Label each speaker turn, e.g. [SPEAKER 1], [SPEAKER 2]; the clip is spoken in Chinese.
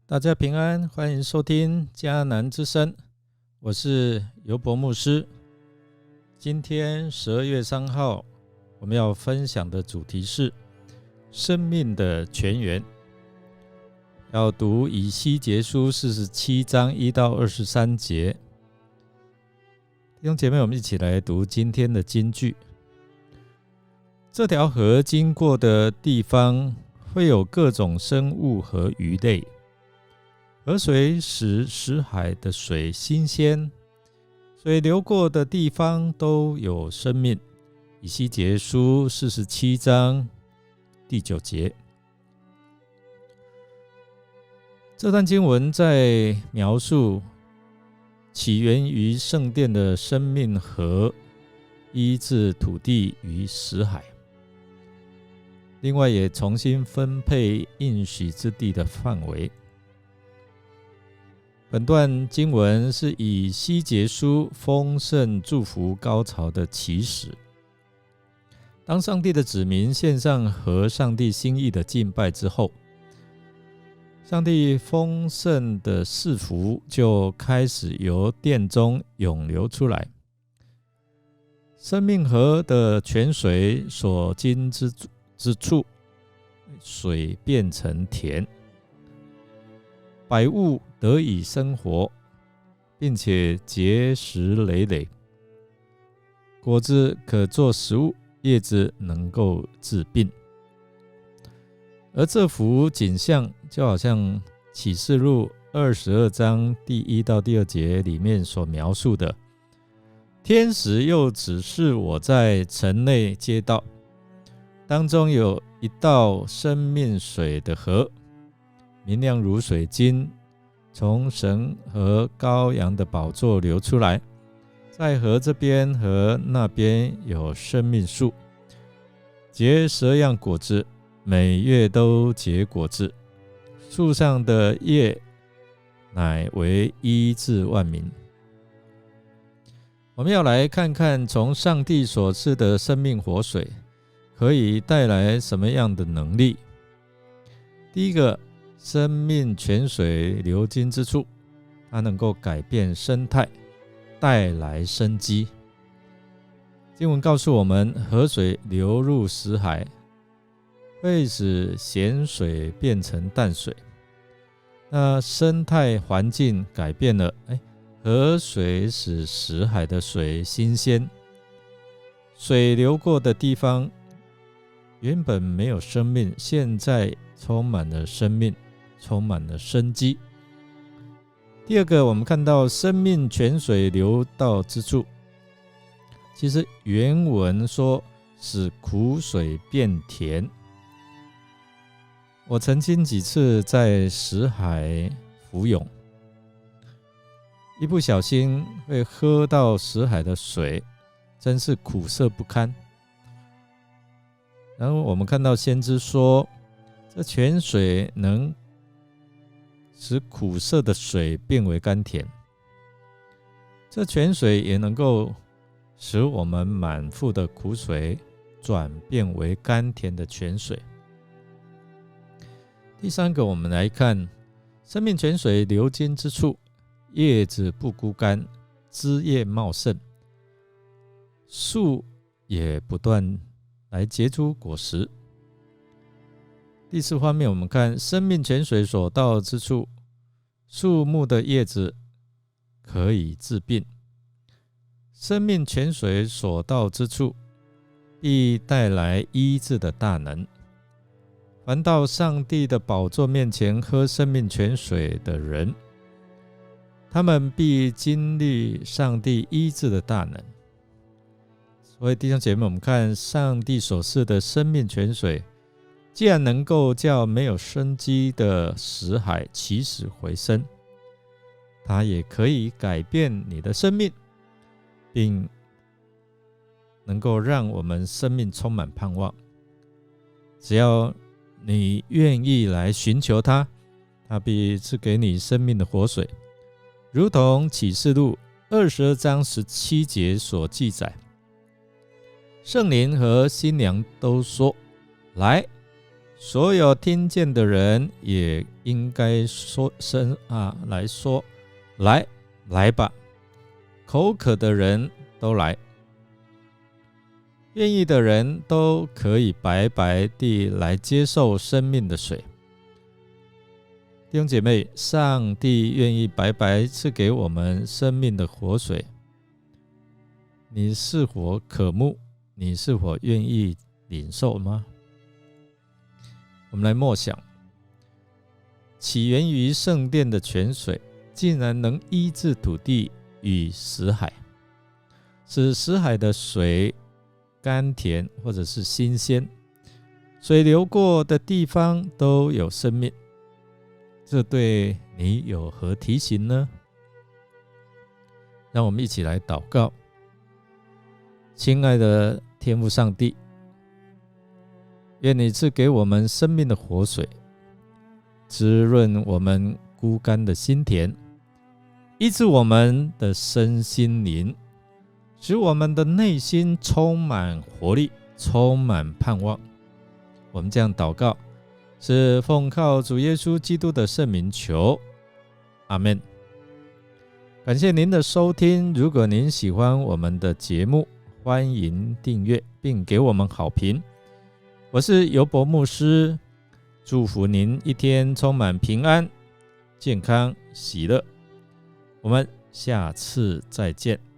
[SPEAKER 1] 大家平安，欢迎收听迦南之声，我是尤伯牧师。今天12月3号，我们要分享的主题是生命的泉源，要读以西结书47章1到23节。弟兄姐妹，我们一起来读今天的金句。这条河经过的地方，会有各种生物和鱼类。河水使死海的水新鲜，水流过的地方都有生命。以西结书47章第9节。这段经文在描述起源于圣殿的生命河医治土地与死海，另外也重新分配应许之地的范围。本段经文是以西结书丰盛祝福高潮的起始。当上帝的子民献上合上帝心意的敬拜之后，上帝丰盛的赐福就开始由殿中涌流出来。生命河的泉水所经之处，水变成甜，百物得以生活，并且结实累累，果子可做食物，叶子能够治病。而这幅景象就好像启示录22章第1到第2节里面所描述的，天使又指示我在城内街道，当中有一道生命水的河，明亮如水晶，从神和羔羊的宝座流出来，在河这边和那边有生命树，结12样果子，每月都结果子，树上的叶乃为医治万民。我们要来看看从上帝所赐的生命活水可以带来什么样的能力。第一个，生命泉水流经之处，它能够改变生态，带来生机。经文告诉我们，河水流入死海，会使咸水变成淡水。那生态环境改变了，河水使死海的水新鲜，水流过的地方原本没有生命，现在充满了生命，充满了生机。第二个，我们看到生命泉水流到之处，其实原文说使苦水变甜。我曾经几次在死海浮泳，一不小心会喝到死海的水，真是苦涩不堪。然后我们看到先知说，这泉水能使苦涩的水变为甘甜，这泉水也能够使我们满腹的苦水转变为甘甜的泉水。第三个，我们来看生命泉水流经之处，叶子不枯干，枝叶茂盛，树也不断来结出果实。第四方面，我们看生命泉水所到之处，树木的叶子可以治病。生命泉水所到之处，必带来医治的大能。凡到上帝的宝座面前喝生命泉水的人，他们必经历上帝医治的大能。所以弟兄姐妹，我们看上帝所赐的生命泉水，既然能够叫没有生机的死海起死回生，它也可以改变你的生命，并能够让我们生命充满盼望。只要你愿意来寻求它，它必赐给你生命的活水，如同启示录22章17节所记载，圣灵和新娘都说，来，所有听见的人也应该来说，来吧，口渴的人都来，愿意的人都可以白白地来接受生命的水。弟兄姐妹，上帝愿意白白赐给我们生命的活水，你是否渴慕？你是否愿意领受吗？我们来默想，起源于圣殿的泉水竟然能医治土地与死海，使死海的水甘甜或者是新鲜，水流过的地方都有生命。这对你有何提醒呢？让我们一起来祷告。亲爱的天父上帝，愿你赐给我们生命的活水，滋润我们枯干的心田，医治我们的身心灵，使我们的内心充满活力，充满盼望。我们这样祷告，是奉靠主耶稣基督的圣名求，阿们。感谢您的收听，如果您喜欢我们的节目，欢迎订阅并给我们好评。我是尤伯牧师，祝福您一天充满平安、健康、喜乐。我们下次再见。